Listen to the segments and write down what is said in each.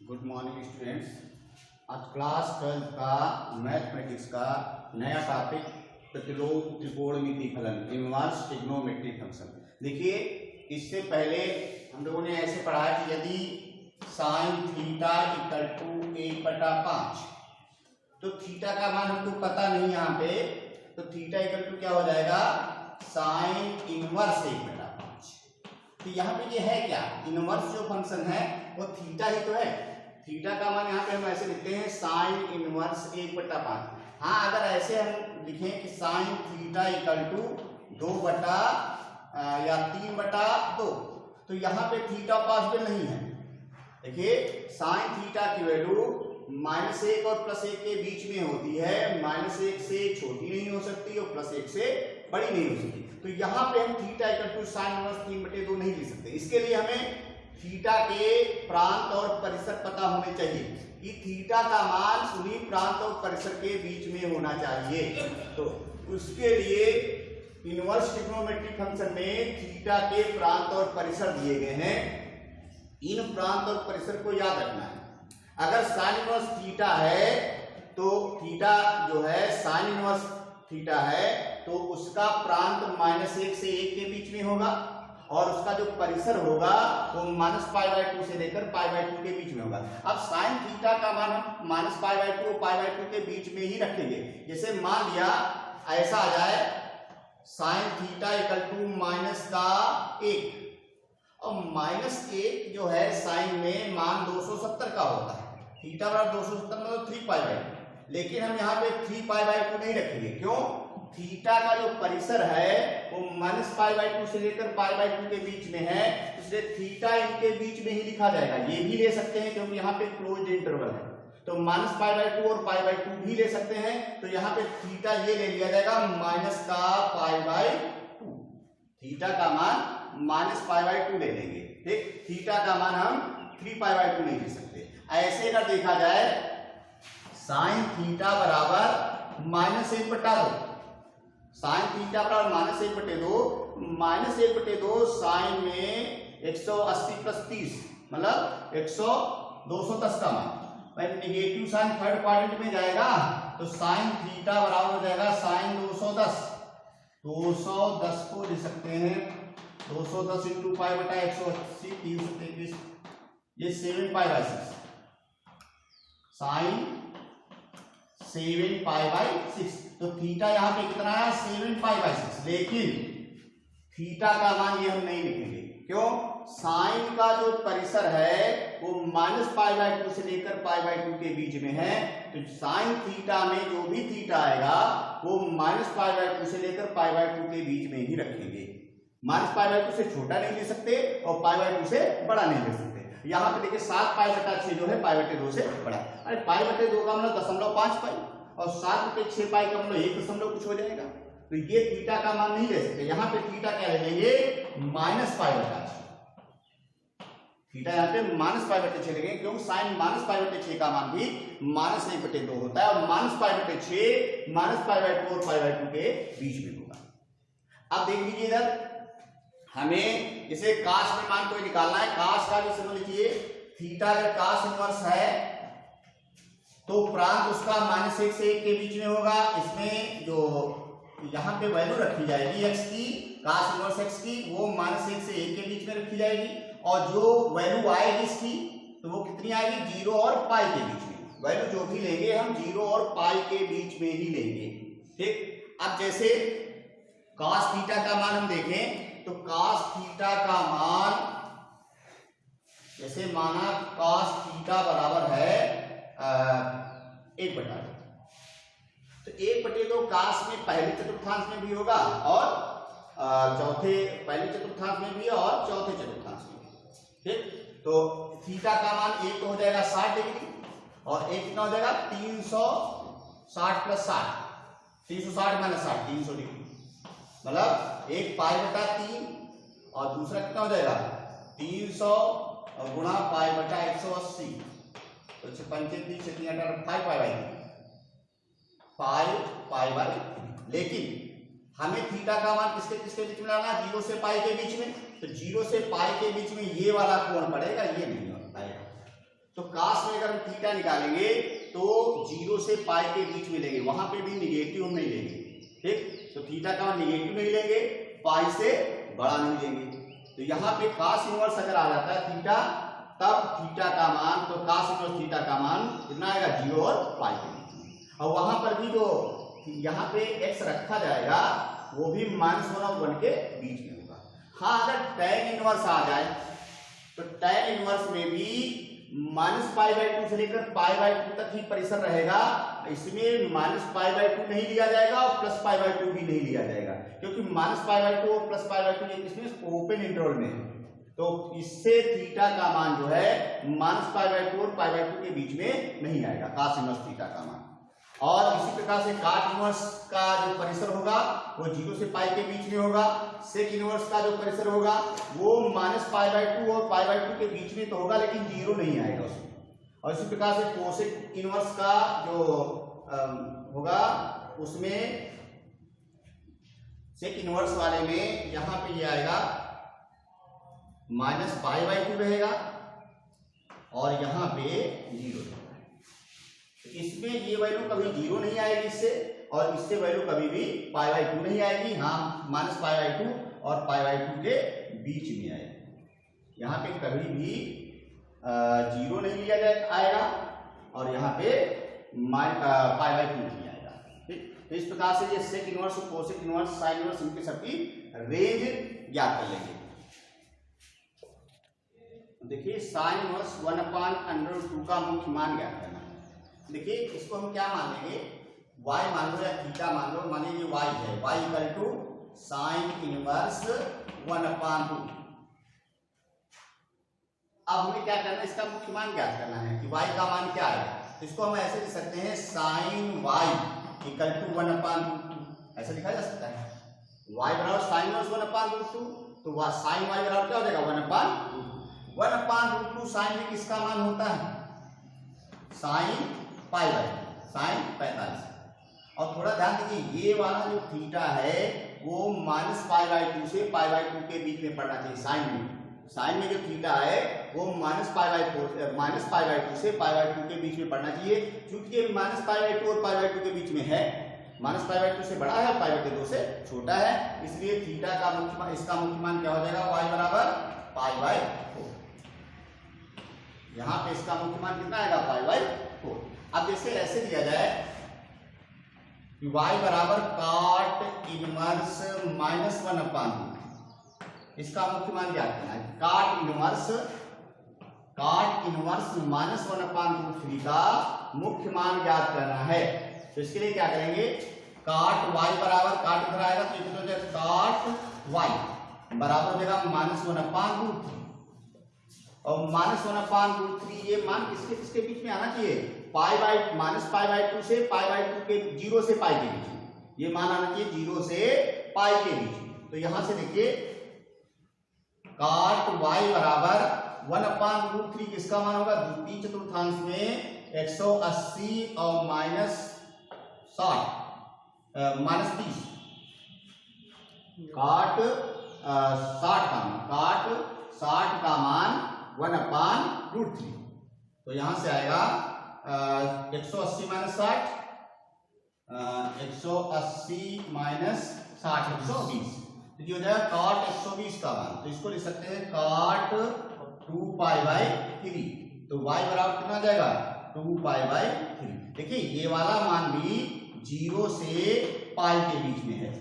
Good morning students. आज class 12 का mathematics का नया टॉपिक प्रतिलोम त्रिकोणमिति फलन इनवर्स ट्रिग्नोमेट्रिक फंक्शन। देखिए, इससे पहले हम लोगों ने ऐसे पढ़ा कि यदि साइन थीटा इक्वल टू 1/5, तो थीटा का मान हमको पता नहीं यहाँ पे, तो थीटा इक्वल टू क्या हो जाएगा, साइन इनवर्स 1/5। तो यहाँ पे ये है क्या, इनवर्स जो फंक्शन है वो थीटा ही तो है। थीटा का मान यहाँ पे हम ऐसे लिखते हैं साइन इनवर्स 1/5। हाँ, अगर ऐसे हम लिखें कि साइन थीटा इक्वल टू 2 या 3/2, तो यहाँ पे थीटा पॉसिबल नहीं है। देखिए, साइन थीटा की वैल्यू -1 और +1 के बीच में होती है। -1 से छोटी नहीं हो सकती और +1 से बड़ी नहीं हो सकती। तो यहाँ पे हम theta equal to sine inverse 3/2 नहीं लिख सकते। इसके लिए हमें थीटा के प्रांत और परिसर पता होने चाहिए कि थीटा का मान उन्हीं प्रांत और परिसर के बीच में होना चाहिए। तो उसके लिए इनवर्स ट्रिग्नोमेट्रिक फंक्शन में थीटा के प्रांत और परिसर दिए गए हैं। इन प्रांत और परिसर को याद रखना है। अगर साइन इनवर्स थीटा है तो थीटा जो है साइन इनवर्स थीटा है तो उसका प्रांत -1 से 1 के बीच में होगा और उसका जो परिसर होगा वो -π/2 से लेकर π/2 के बीच में होगा। अब साइन थीटा का मान हम -π/2 और π/2 के बीच में ही रखेंगे। जैसे मान लिया ऐसा आ जाए, साइन थीटा इक्वल टू -1, और -1 जो है साइन में मान 270 का होता है। थीटा बराबर 270 मतलब 3π/2। लेकिन हम यहाँ पे 3π/2 नहीं रखेंगे। क्यों? थीटा का जो परिसर है वो -π/2 से लेकर π/2 के बीच में है, इसलिए थीटा इनके बीच में ही लिखा जाएगा। ये भी ले सकते हैं क्योंकि यहाँ पे क्लोज्ड इंटरवल है, तो -π/2 और π/2 भी ले सकते हैं। तो यहाँ पे थीटा ये ले लिया जाएगा -π/2। थीटा का मान -π/2 ले लेंगे। ठीक, थीटा का मान हम 3π/2 नहीं ले सकते। ऐसे अगर देखा जाए, साइन थीटा बराबर -1/2, साइन थीटा बराबर -1/2 साइन में 180 + 30 मतलब 210 का मान। नेगेटिव साइन थर्ड क्वाड्रेंट में जाएगा तो साइन थीटा बराबर हो जाएगा साइन 210 को लिख सकते हैं 210 × π/180 333, ये 7π/6 साइन 7π/6। तो थीटा यहाँ पे कितना है, 7π/6। लेकिन थीटा का मान ये हम नहीं लिखेंगे। क्यों? साइन का जो परिसर है वो -π/2 से लेकर π/2 के बीच में है। तो साइन थीटा में जो भी थीटा आएगा वो -π/2 से लेकर π/2 के बीच में ही रखेंगे। -π/2 से छोटा नहीं ले सकते और π/2 से बड़ा नहीं ले सकते। यहाँ पे देखिए 7π/6 जो है π/2 से बड़ा। अरे π/2 का मतलब 0.5π और 7/6π का मतलब 1 कुछ हो जाएगा। तो ये थीटा का मान नहीं ले सकते। यहाँ पे थीटा क्या ले लेंगे, -π/6। थीटा यहाँ पे -π/6 लेंगे क्योंकि साइन -π/6 का मान भी -1/2 होता है और -π/6 -π/2 और π/2 के बीच में होगा। अब देख लीजिए इधर, हमें इसे काश में मान कोई निकालना है। काश का भी समझ लीजिए, थीटा अगर काश इनवर्स है तो प्रांत उसका -1 से 1 के बीच में होगा। इसमें जो यहाँ पे वैल्यू रखी जाएगी x की, काश इनवर्स x की, वो -1 से 1 के बीच में रखी जाएगी। और जो वैल्यू आएगी इसकी तो वो कितनी आएगी, 0 और π के बीच में। वैल्यू जो भी लेंगे हम 0 और π के बीच में ही लेंगे। ठीक, अब जैसे काश थीटा का मान हम देखें तो काश थीटा का मान, जैसे माना काश थीटा बराबर है 1/2, तो 1/2 काश में पहले चतुर्थांश में भी होगा और पहले चतुर्थांश में भी और चौथे चतुर्थांश में। ठीक, तो थीटा का मान 1 हो जाएगा 60 डिग्री और 1 कितना हो जाएगा 360 + 60, 360 - 60 300 डिग्री, मतलब 1 π/3 और दूसरा कितना हो जाएगा 300 गुणा π/180, तो 35 से 3 5π/3। लेकिन हमें थीटा का मान किसके किसके बीच में लाना है, 0 से π के बीच में। तो 0 से π के बीच में ये वाला कोण पड़ेगा, ये नहीं पाएगा। तो काश अगर थीटा निकालेंगे तो 0 से पाई के बीच में लेंगे, वहां पे भी निगेटिव नहीं लेंगे, ठीक। तो थीटा का निगेटिव नहीं लेंगे, पाई से बड़ा नहीं लेंगे। तो यहाँ पे cos इनवर्स अगर आ जाता है थीटा, तब थीटा का मान, तो cos इनवर्स थीटा का मान कितना आएगा, 0 और पाई के बीच में। और वहां पर भी जो यहाँ पे x रखा जाएगा वो भी -1/1 के बीच में होगा। हाँ, अगर tan इनवर्स आ जाए तो tan इनवर्स में भी -π/2 से लेकर π/2 तक ही परिसर रहेगा। इसमें -π/2 नहीं लिया जाएगा और +π/2 भी नहीं लिया जाएगा, क्योंकि -π/2 और +π/2 ये किसमें ओपन इंटरवल में है। तो इससे थीटा का मान जो है -π/2 और π/2 के बीच में नहीं आएगा, cos इनवर्स थीटा का मान। और इसी प्रकार से cot इनवर्स का जो परिसर होगा वो 0 से पाई के बीच में होगा। sec इनवर्स का जो परिसर होगा वो -π/2 और π/2 के बीच में तो होगा, लेकिन 0 नहीं आएगा उसमें। और इसी प्रकार से cosec इनवर्स का जो होगा उसमें sec इनवर्स वाले में यहाँ पे ये आएगा -π/2 रहेगा और यहाँ पे 0। इसमें ये वैल्यू कभी 0 नहीं आएगी इससे, और इससे वैल्यू कभी भी π/2 नहीं आएगी। हाँ, -π/2 और π/2 के बीच में आएगी। यहाँ पे कभी भी 0 नहीं लिया आएगा और यहाँ पे π/2 नहीं आएगा, ठीक। तो इस प्रकार से ये sec inverse, cosec inverse, sine inverse, इनके सबकी रेंज ज्ञात कर लेंगे। देखिए साइन इनवर्स 1/√2 का मुख्य मान ज्ञात करना है। देखिए इसको हम क्या मान लेंगे, y मान लो या थीटा मान लो, मान लीजिए y है, y equal to sine inverse 1/2। अब हमें क्या करना है, इसका मुख्य मान ज्ञात करना है कि y का मान क्या है। तो इसको हम ऐसे लिख सकते हैं, साइन y इक्वल टू 1/2, ऐसे लिखा जा सकता है। y बराबर साइन इनवर्स 1/2, तो वह साइन y बराबर क्या हो जाएगा, 1/2 साइन में किसका मान होता है, साइन π/2, साइन 45। और थोड़ा ध्यान दीजिए, ये वाला जो थीटा है वो -π/2 से π/2 के बीच में पड़ना चाहिए। साइन में जो थीटा है वो -π/2 से π/2 के बीच में पड़ना चाहिए। क्योंकि ये -π/2 और π/2 के बीच में है, -π/2 से बड़ा है, π/2 से छोटा है, इसलिए थीटा का मुख्य, इसका मुख्य मान क्या हो जाएगा, y बराबर π/4। यहाँ पे इसका मुख्य मान कितना आएगा, π/4। अब जैसे ऐसे दिया जाए कि y बराबर cot इनवर्स -1/2, इसका मुख्य मान क्या करना है, cot इनवर्स -1/√3 का मुख्य मान ज्ञात करना है। तो इसके लिए क्या करेंगे, cot y बराबर, cot इधर आएगा तो इधर हो जाएगा cot y बराबर हो जाएगा -1/√3, और -1/√3 ये मान किसके किसके बीच में आना चाहिए, -π/2 से π/2 के, 0 से पाई के बीच में ये मान आना चाहिए, 0 से पाई के बीच में। तो यहां से देखिए cot y बराबर 1/√3 किसका मान होगा, द्वितीय चतुर्थांश में 180 और -30 cot 60 का मान 1/√3। तो यहां से आएगा 180 - 60, 180 - 60 120, तो ये हो जाएगा cot 120 का मान। तो इसको लिख सकते हैं cot 2π/3। तो y बराबर कितना आ जाएगा, 2π/3। देखिए ये वाला मान भी 0 से पाई के बीच में है।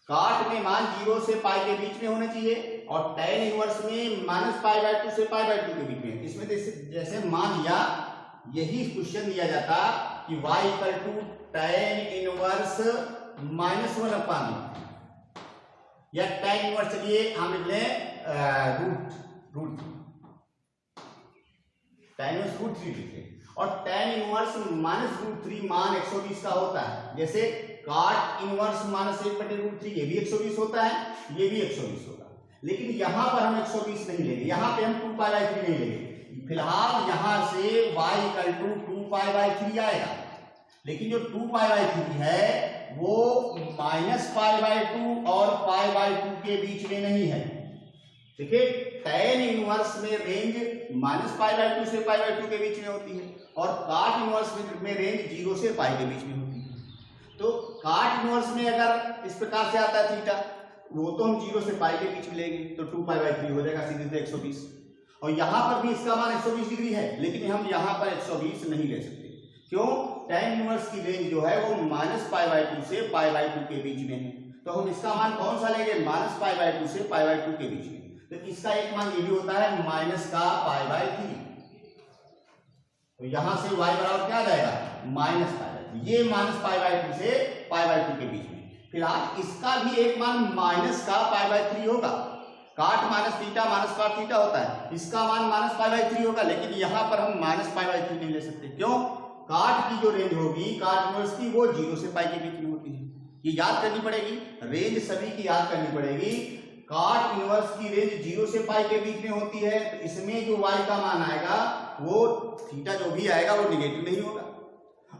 cot में मान 0 से पाई के बीच में होना चाहिए, और tan इनवर्स में -π/2 से π/2 के बीच में। इसमें जैसे मान लिया, यही क्वेश्चन दिया जाता कि y equal to tan inverse -1/2 या tan इनवर्स, चलिए हम लिख लें रूट tan इनवर्स √3 लिखिए, और tan इनवर्स -√3 मान 120 का होता है। जैसे cot इनवर्स -1/√3 ये भी 120 होता है, ये भी 120 होगा, लेकिन यहां पर हम 120 नहीं लेंगे, यहां पे हम 2π/3 नहीं लेंगे। फिलहाल यहां से y इक्वल टू 2π/3 आएगा, लेकिन जो 2π/3 है वो -π/2 और π/2 के बीच में नहीं है। देखिए tan इनवर्स में रेंज -π/2 से π/2 के बीच में होती है और काट इनवर्स में रेंज 0 से π के बीच में होती है। तो काट इनवर्स में अगर इस प्रकार से आता है थीटा, वो तो हम 0 से π के बीच में लेंगे तो 2π/3 हो जाएगा सीधे से 120। और यहाँ पर भी इसका मान 120 डिग्री है, लेकिन हम यहाँ पर 120 नहीं ले सकते। क्यों? tan इनवर्स की रेंज जो है वो -π/2 से π/2 के बीच में है, तो हम इसका मान कौन सा लेंगे? -π/2 से π/2 के बीच में। तो इसका एक मान ये भी होता है -π/3। तो यहां से y बराबर क्या आ जाएगा? -π/3। ये -π/2 से π/2 के बीच में। फिलहाल इसका भी एक मान -π/3 होगा। Cot minus theta minus cot theta होता है, इसका मान -π/3 होगा, लेकिन यहां पर हम -π/3 नहीं ले सकते। क्यों? काट की जो रेंज होगी काट इनवर्स की, वो 0 से π के बीच में होती है। ये याद करनी पड़ेगी, रेंज सभी की याद करनी पड़ेगी। काट इनवर्स की रेंज 0 से π के बीच में होती है, तो इसमें जो y का मान आएगा वो थीटा जो भी आएगा वो निगेटिव नहीं होगा।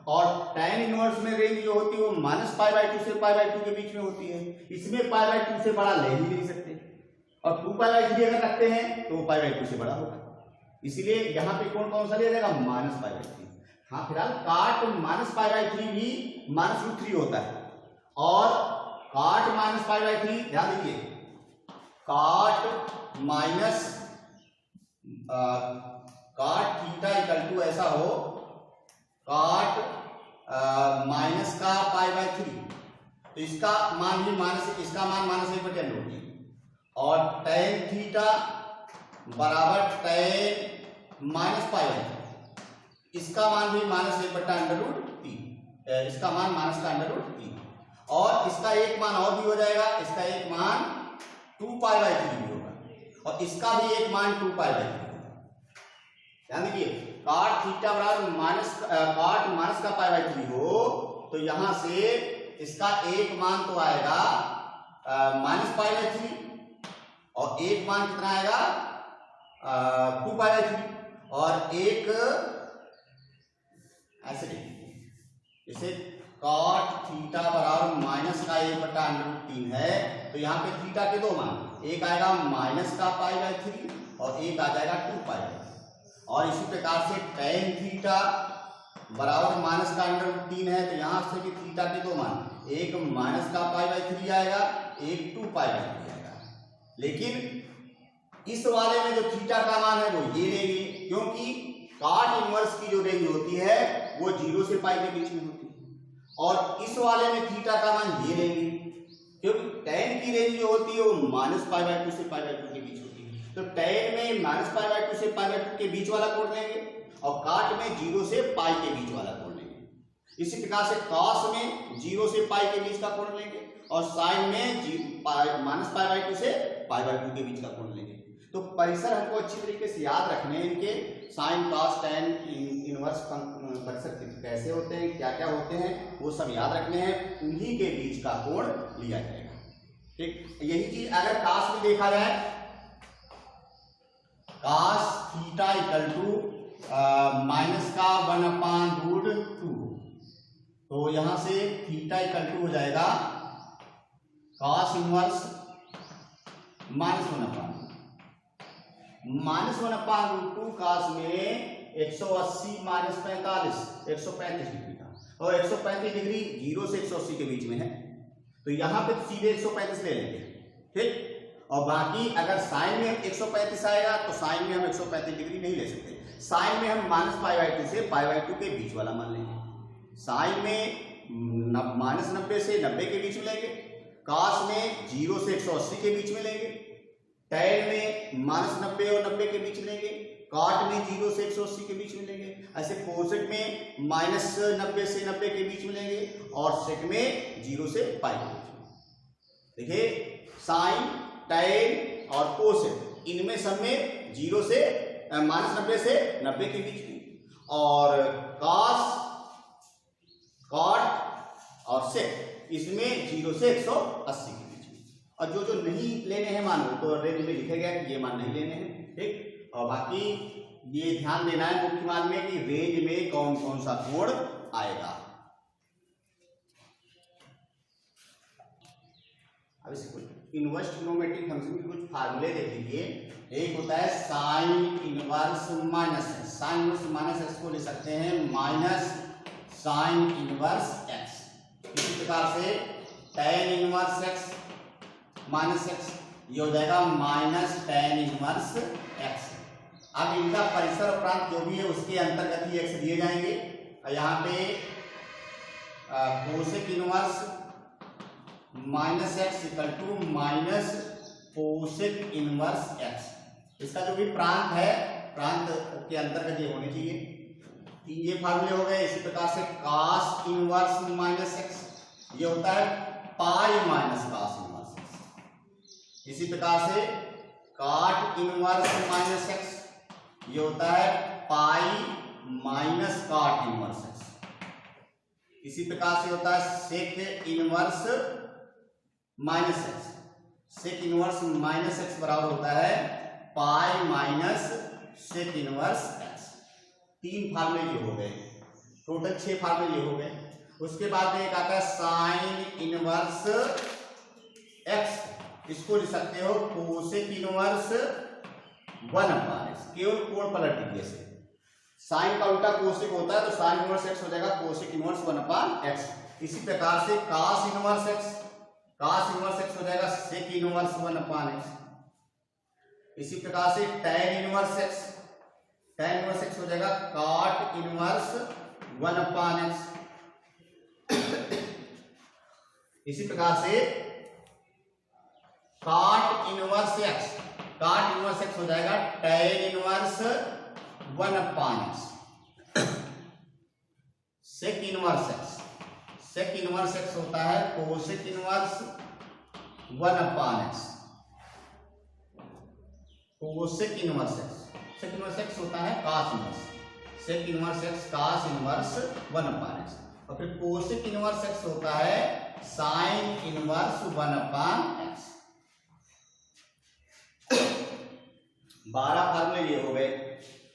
और tan इनवर्स में रेंज जो होती है वो -π/2 से π/2 के बीच में होती है, इसमें π/2 से बड़ा ले ही नहीं सकते, और 2π/3 अगर रखते हैं तो वो π/2 से बड़ा होगा। इसीलिए यहाँ पे कौन कौन सा लिया जाएगा? -π/3। हाँ, फिलहाल काट -π/3 भी -√3 होता है, और काट -π/3 ध्यान दीजिए, काट थीटा इक्वल टू ऐसा हो, काट माइनस का π/3, तो इसका मान भी इसका मान -1/√3, और tan थीटा बराबर tan -π/3, इसका मान भी -1/√3, इसका मान -√3, और इसका एक मान और भी हो जाएगा, इसका एक मान 2π/3 भी होगा, और इसका भी एक मान 2π/3 होगा। ध्यान दीजिए, काट थीटा बराबर काट माइनस का π/3 हो, तो यहां से इसका एक मान तो आएगा -π/3, और एक मान कितना आएगा? 2π/3, और एक ऐसे लिखिए, जैसे काट थीटा बराबर माइनस का 1/√3 है, तो यहाँ पे थीटा के दो मान, एक आएगा माइनस का π/3 और एक आ जाएगा 2π/3। और इसी प्रकार से tan थीटा बराबर माइनस का √3 है, तो यहाँ से भी थीटा के दो मान, एक माइनस का π/3 आएगा, एक 2π/3 आएगा। लेकिन इस वाले में जो थीटा का मान है वो ये लेंगे, क्योंकि काट इनवर्स की जो रेंज होती है वो 0 से π के बीच में होती है, और इस वाले में थीटा का मान ये लेंगे, क्योंकि tan की रेंज जो होती है वो -π/2 से π/2 के बीच होती है। तो tan में -π/2 से π/2 के बीच वाला कोण लेंगे, और काट में 0 से π के बीच वाला कोण लेंगे। इसी प्रकार से cos में 0 से π के बीच का कोण लेंगे, और sin में -π/2 से π/2 के बीच का कोण लेंगे। तो परिसर हमको अच्छी तरीके से याद रखने हैं, इनके साइन कॉस tan इनवर्स परिसर कैसे होते हैं, क्या क्या होते हैं, वो सब याद रखने हैं, उन्हीं के बीच का कोण लिया जाएगा। ठीक, यही चीज अगर कास में देखा जाए, cos theta equal to minus का 1/√2, तो यहां से थीटा इक्वल टू हो जाएगा कास इनवर्स -1/√2। कास में 180 माइनस 45 135 डिग्री का, और 135 डिग्री 0 से 180 के बीच में है, तो यहां पे सीधे 135 ले लेंगे। ठीक, और बाकी अगर साइन में 135 आएगा तो साइन में हम 135 डिग्री नहीं ले सकते, साइन में हम -π/2 से π/2 के बीच वाला मान लेंगे। साइन में -90 से 90 के बीच में लेंगे, कास में 0 से 180 के बीच में लेंगे, tan में -90 और 90 के बीच लेंगे, काट में 0 से 180 के बीच में लेंगे, ऐसे कोसेक में -90 से 90 के बीच में लेंगे, और सेक में 0 से π के बीच में। देखिए साइन, tan और कोसेक, इनमें सब में 0 से -90 से 90 के बीच में, और कास, काट और सेक इसमें 0 से 180 के बीच में। और जो जो नहीं लेने हैं मान, तो रेंज में लिखे गया कि ये मान नहीं लेने हैं। ठीक, और बाकी ये ध्यान देना है मुख्य मान में कि रेंज में कौन कौन सा कोण आएगा। अब इसको इनवर्स ट्रिग्नोमेट्रिक फंक्शन के कुछ फार्मूले देख लीजिए। एक होता है sine inverse minus x, sine inverse minus x को ले सकते हैं माइनस साइन इनवर्स एक्स। इसी प्रकार से tan inverse x minus x ये हो जाएगा माइनस tan इनवर्स एक्स। अब इनका परिसर और प्रांत जो भी है उसके अंतर्गत ही एक्स दिए जाएंगे। यहाँ पे cosec inverse minus x equal to minus cosec inverse x. इसका जो भी प्रांत है प्रांत के अंतर्गत ये होने चाहिए। ये फार्मूले हो गए। इसी प्रकार से cos इनवर्स माइनस एक्स ये होता है pi minus cos inverse x. इसी प्रकार से cot इनवर्स माइनस एक्स ये होता है pi minus cot inverse x. इसी प्रकार से होता है sec inverse minus x, sec inverse minus x बराबर होता है pi minus sec inverse x. 3 फार्मूले ये हो गए, टोटल 6 फार्मूले ये हो गए। उसके बाद में एक आता है साइन इनवर्स एक्स, इसको लिख सकते हो कोसेक इनवर्स 1/x। केवल कोण पलट दीजिए से, साइन का उल्टा कोसेक होता है तो साइन इनवर्स एक्स हो जाएगा कोसेक इनवर्स 1/x। इसी प्रकार से cos inverse x, cos inverse x हो जाएगा सेक इनवर्स 1/x। इसी प्रकार से tan inverse x, tan inverse x हो जाएगा cot इनवर्स 1/x। इसी प्रकार से cot inverse x, cot inverse x हो जाएगा tan inverse 1/x। Sec inverse x, sec inverse x होता है cosec inverse 1/x। Cosec inverse x, sec inverse x होता है cos inverse, sec inverse x cos inverse 1/x। और फिर cosec inverse x होता है साइन इनवर्स 1/x। 12 फार्मूले ये हो गए,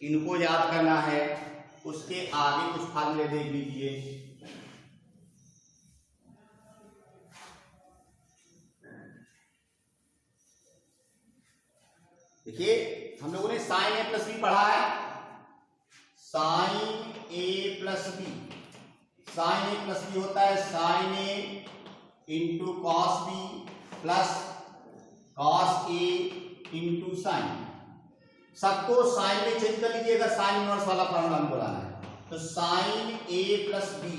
इनको याद करना है। उसके आगे कुछ फार्मूले देख लीजिए। देखिए हम लोगों ने साइन ए प्लस बी पढ़ा है, sine A plus B, sine A plus B होता है sine A into cos B plus cos A into sine. सबको साइन में चेंज कर लीजिए अगर साइन इनवर्स वाला फॉर्मूला हमको लाना है। तो sine A plus B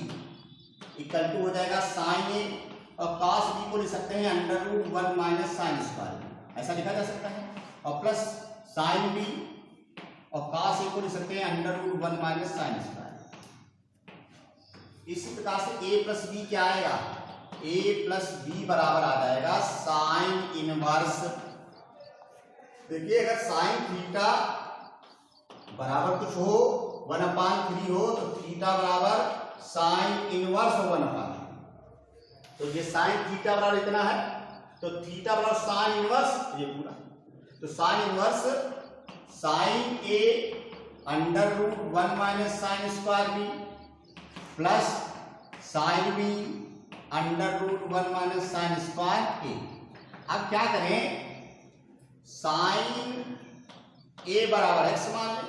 equal to हो जाएगा साइन ए और कॉस बी को लिख सकते हैं √1 माइनस साइन स्क्वायर, ऐसा लिखा जा सकता है। और प्लस साइन बी और कॉस ए को लिख सकते हैं √1 माइनस साइन स्क्वायर। इसी प्रकार से ए प्लस बी क्या आएगा, ए प्लस बी बराबर आ जाएगा साइन इनवर्स। देखिए अगर साइन थीटा बराबर कुछ हो 1/3 हो तो थीटा बराबर साइन इनवर्स हो 1/3। तो ये साइन थीटा बराबर इतना है तो थीटा बराबर साइन इनवर्स ये पूरा। तो sine inverse sine A √1 minus sine square B plus sine B √1 minus sine square A. अब क्या करें, साइन ए बराबर x मान लें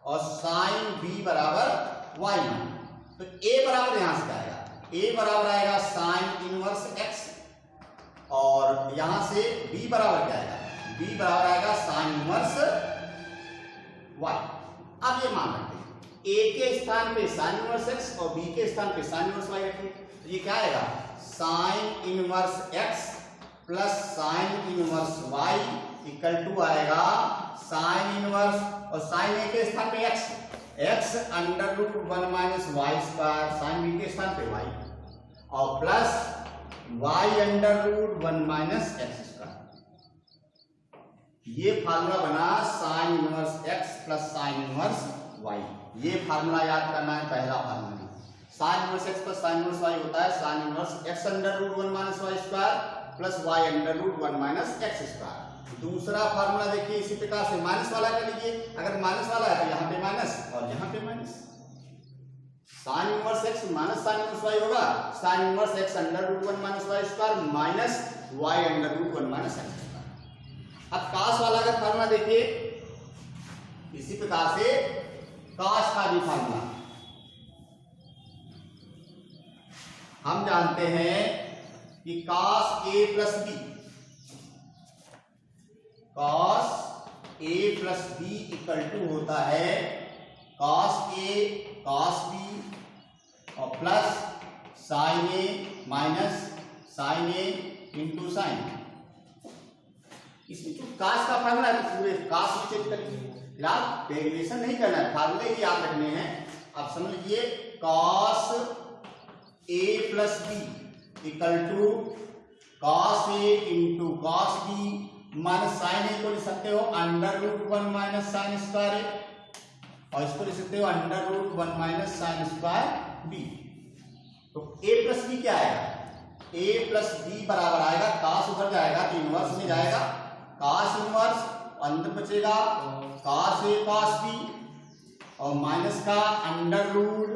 और साइन बी बराबर y मान लें। तो a बराबर यहां से आएगा, a बराबर आएगा साइन इनवर्स x और यहां से b बराबर क्या आएगा, b बराबर आएगा साइन इनवर्स y। अब ये मान रखते हैं a के स्थान पे साइन इनवर्स x और b के स्थान पे साइन इनवर्स y रखें। तो ये क्या आएगा, sine inverse x plus sine inverse y equal to आएगा साइन इनवर्स और साइन ए के स्थान पे x, x √1 minus y square, sine B के स्थान पे y और plus y √1 minus x square. ये फार्मूला बना sine inverse x plus sine inverse y। ये फार्मूला याद करना है, पहला formula. Sine inverse x plus sine inverse y होता है sine inverse x √1 minus y square plus y √1 minus x square. दूसरा फार्मूला देखिए इसी प्रकार से माइनस वाला कर लीजिए। अगर माइनस वाला है तो यहाँ पे माइनस और यहाँ पे minus. Sine inverse x minus sine inverse y होगा sine inverse x √1 minus y square minus y under root 1 minus x square. अब कास वाला अगर फार्मूला देखिए, इसी प्रकार से कास का भी फार्मूला हम जानते हैं कि cos A plus B, cos A plus B equal to होता है कास ए कास बी और plus sine A minus sine A into sine. इसमें जो कास का फार्मूला है पूरे कास में चेक करिए, फिलहाल डेरिवेशन नहीं करना है, फार्मूले ही याद रखने हैं। आप समझ लीजिए cos A plus B equal to cos A into cos B minus sine A को लिख सकते हो under root 1 minus sine square A और इसको लिख सकते हो under root 1 minus sine square B. तो ए प्लस बी क्या आएगा, ए प्लस बी बराबर आएगा कास उधर जाएगा तो इनवर्स में जाएगा, कास इनवर्स अंदर बचेगा कास ए कास बी और माइनस का under root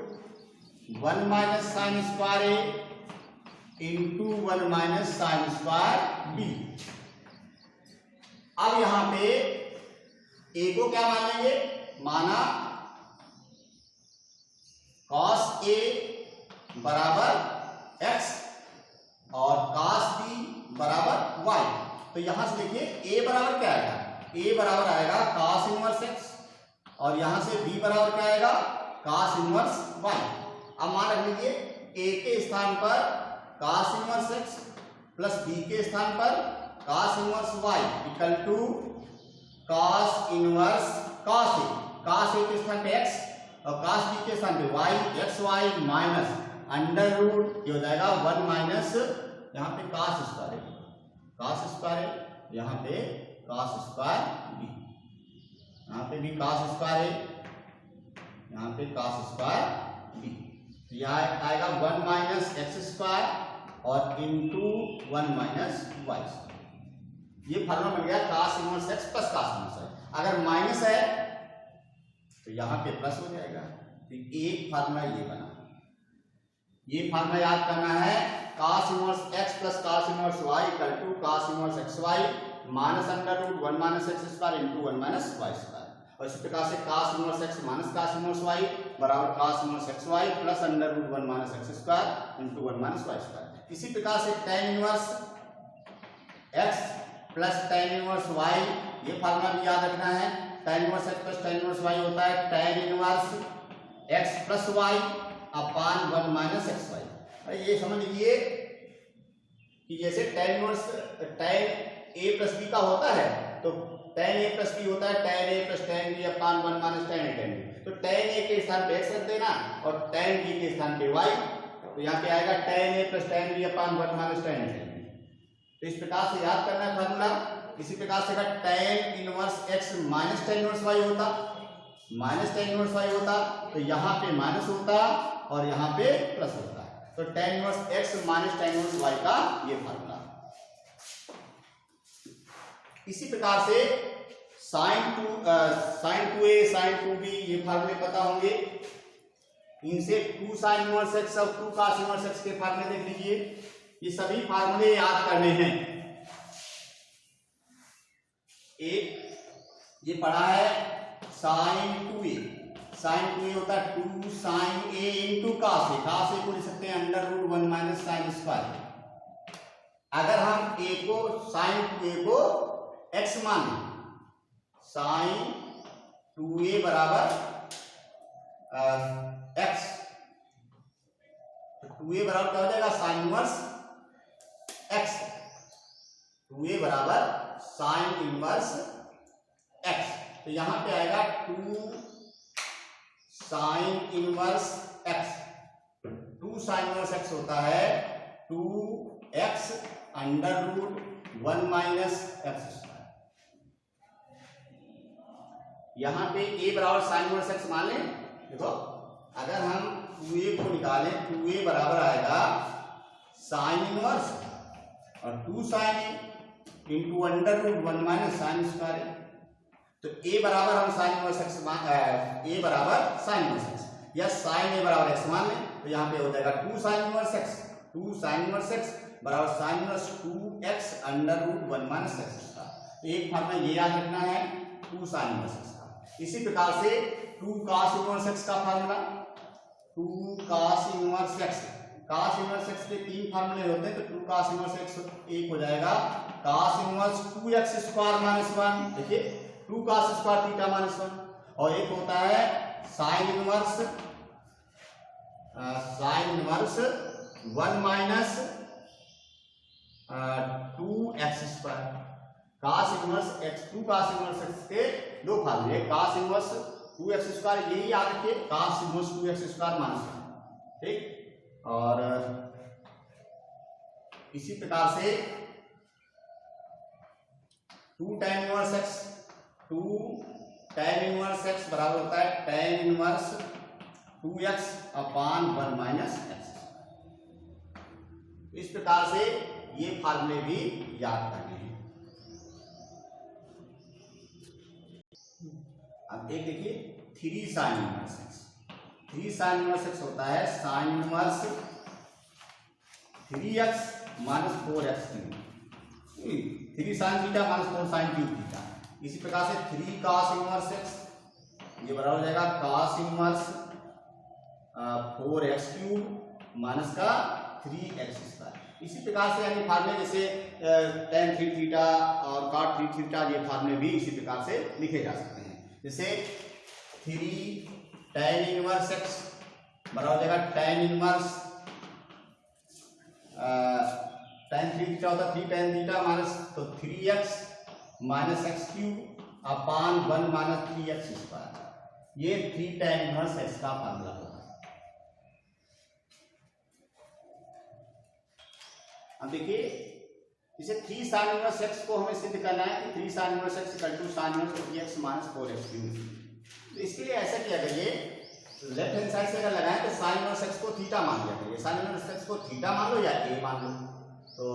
1 minus sine square A into 1 minus sine square B. अब यहां पे ए को क्या मान लेंगे, माना cos ए बराबर x और cos b बराबर y। तो यहां से देखिए a बराबर क्या आएगा, a बराबर आएगा cos इनवर्स x और यहां से b बराबर क्या आएगा cos इनवर्स y। अब मान रख लीजिए a के स्थान पर cos inverse x plus b के स्थान पर cos inverse y equal to cos inverse cos a के स्थान पे x और cos b के स्थान पे y x y minus under root ये हो जाएगा 1 माइनस यहाँ पे cos स्क्वायर है, cos स्क्वायर है, यहाँ पे cos स्क्वायर b, यहाँ पे भी cos स्क्वायर है, यहाँ पे cos स्क्वायर b। तो यह आएगा 1 माइनस एक्स स्क्वायर और इंटू 1 माइनस वाई। ये फार्मूला बन गया cos inverse x plus cos inverse y। अगर माइनस है तो यहाँ पे प्लस हो जाएगा। तो एक फार्मूला ये बना, ये फार्मूला याद करना है cos inverse x plus cos inverse y equal to cos inverse xy minus under root 1 minus x square into 1 minus y square. और इसी प्रकार से cos inverse x minus cos inverse y बराबर cos inverse xy plus under root 1 minus x square into 1 minus y square. इसी प्रकार से tan inverse x plus tan inverse y, ये formula भी याद रखना है। tan inverse x plus tan inverse y होता है tan inverse x plus y अपान 1 माइनस एक्स वाई। ये समझ लीजिए कि जैसे tan inverse tan a plus b का होता है तो tan a प्लस b होता है tan a plus tan b upon 1 minus tan a tan b। तो tan a के स्थान पे x रख देना और tan b के स्थान पे y, तो यहाँ पे आएगा tan a plus tan b upon 1 minus tan a tan b। तो इस प्रकार से याद करना है फार्मूला। इसी प्रकार से अगर tan inverse x minus tan inverse y होता, माइनस tan इनवर्स y होता तो यहाँ पे माइनस होता और यहाँ पे प्लस होता। तो tan inverse x minus tan inverse y का ये फार्मूला। इसी प्रकार से sin 2a sin 2b ये फार्मूले पता होंगे, इनसे 2 sin इनवर्स x और 2 cos इनवर्स x के फार्मूले देख लीजिए। ये सभी फार्मूले याद करने हैं। एक ये पढ़ा है sin 2a, sin 2a होता है 2 sin a into cos a, cos a को लिख सकते हैं under root 1 minus sine square. अगर हम a को sin 2a को x मान लें, sin 2a बराबर x, तो 2a बराबर क्या हो जाएगा साइन इनवर्स x, 2a बराबर साइन इनवर्स x। तो यहां पे आएगा 2 sine inverse x, 2 sine inverse x होता है 2x under root 1 minus x square. यहां पे a बराबर साइन इनवर्स x मान लें। देखो अगर हम 2a को निकालें 2a बराबर आएगा साइन इनवर्स और 2 sine A into under root 1 minus sine square. तो a बराबर हम साइन इनवर्स x a बराबर साइन इनवर्स x या साइन a बराबर x मान लें। तो यहाँ पे हो जाएगा 2 sine inverse x, 2 sine inverse x बराबर sine inverse 2x under root 1 minus x square. एक फॉर्मूला ये याद रखना है 2 साइन इनवर्स एक्स का। इसी प्रकार से 2 cos इनवर्स एक्स का formula 2 cos inverse x. cos inverse x के 3 फार्मूले होते हैं, तो 2 cos इनवर्स एक्स एक हो जाएगा cos inverse 2x square minus 1। देखिए 2 cos स्क्वायर थीटा माइनस 1, और एक होता है sine inverse 1 minus 2x square. cos inverse x 2 cos inverse x के दो फार्मूले, cos इनवर्स 2x स्क्वायर यही याद रखिए, cos inverse 2x square minus 1, ठीक। और इसी प्रकार से 2 tan इनवर्स x बराबर होता है tan इनवर्स 2x अपान 1 माइनस x। इस प्रकार से ये फार्मूले भी याद करने हैं। अब एक देखिए 3 sign inverse x। 3 sign inverse x होता है sine inverse 3x minus 4x cube. 3 sine theta minus 4 sine cube theta. इसी प्रकार से 3 cos इनवर्स x, ये बराबर हो जाएगा cos inverse 4x cube minus का 3x स्क्वायर। इसी प्रकार से यानी फार्मूले जैसे tan 3 थीटा और cot 3 थीटा, ये फार्मूले भी इसी प्रकार से लिखे जा सकते हैं। जैसे 3 tan इनवर्स x बराबर हो जाएगा tan इनवर्स tan 3 थीटा होता है 3 tan थीटा माइनस तो 3x माइनस x क्यूब अपान 1 माइनस 3x स्क्वायर। ये 3 tan इनवर्स x का फार्मूला होगा। अब देखिए इसे 3 sin इनवर्स x को हमें सिद्ध करना है कि 3 sin inverse x equal to sin inverse 3x minus 4x cube. तो इसके लिए ऐसा किया करिए, लेफ्ट हैंड साइड से अगर लगाएं तो sin इनवर्स x को थीटा मान लिया करिए। sin इनवर्स x को थीटा मान लो या a मान लो। तो